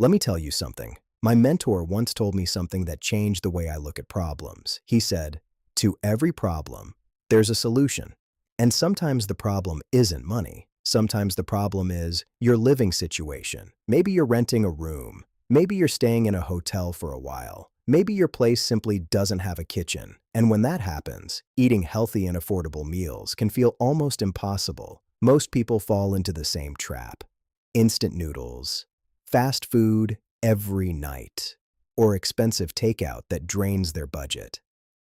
Let me tell you something. My mentor once told me something that changed the way I look at problems. He said, "To every problem, there's a solution." And sometimes the problem isn't money. Sometimes the problem is your living situation. Maybe you're renting a room. Maybe you're staying in a hotel for a while. Maybe your place simply doesn't have a kitchen. And when that happens, eating healthy and affordable meals can feel almost impossible. Most people fall into the same trap. Instant noodles, fast food every night, or expensive takeout that drains their budget.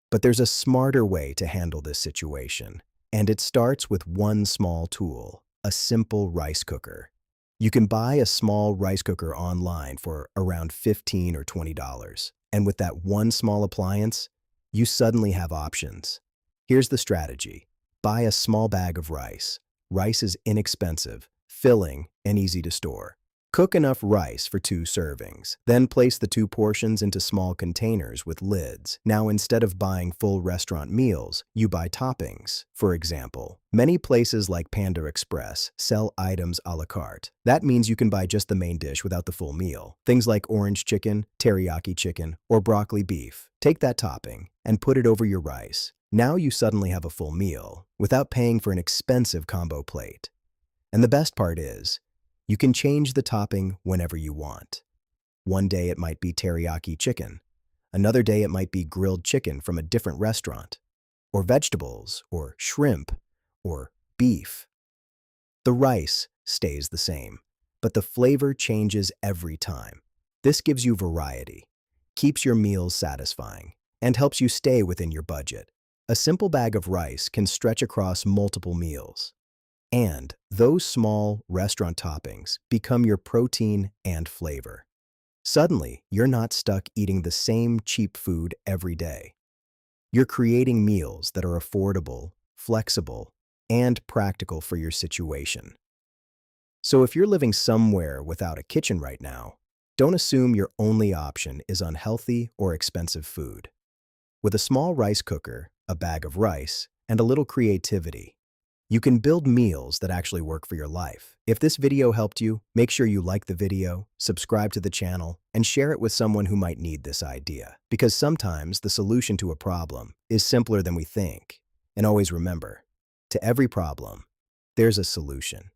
But there's a smarter way to handle this situation, and it starts with one small tool, a simple rice cooker. You can buy a small rice cooker online for around $15 or $20, and with that one small appliance, you suddenly have options. Here's the strategy. Buy a small bag of rice. Rice is inexpensive, filling, and easy to store. Cook enough rice for 2 servings. Then place the 2 portions into small containers with lids. Now, instead of buying full restaurant meals, you buy toppings. For example, many places like Panda Express sell items a la carte. That means you can buy just the main dish without the full meal. Things like orange chicken, teriyaki chicken, or broccoli beef. Take that topping and put it over your rice. Now you suddenly have a full meal without paying for an expensive combo plate. And the best part is, you can change the topping whenever you want. One day it might be teriyaki chicken. Another day it might be grilled chicken from a different restaurant, or vegetables, or shrimp, or beef. The rice stays the same, but the flavor changes every time. This gives you variety, keeps your meals satisfying, and helps you stay within your budget. A simple bag of rice can stretch across multiple meals. And those small restaurant toppings become your protein and flavor. Suddenly, you're not stuck eating the same cheap food every day. You're creating meals that are affordable, flexible, and practical for your situation. So if you're living somewhere without a kitchen right now, don't assume your only option is unhealthy or expensive food. With a small rice cooker, a bag of rice, and a little creativity, you can build meals that actually work for your life. If this video helped you, make sure you like the video, subscribe to the channel, and share it with someone who might need this idea. Because sometimes the solution to a problem is simpler than we think. And always remember, to every problem, there's a solution.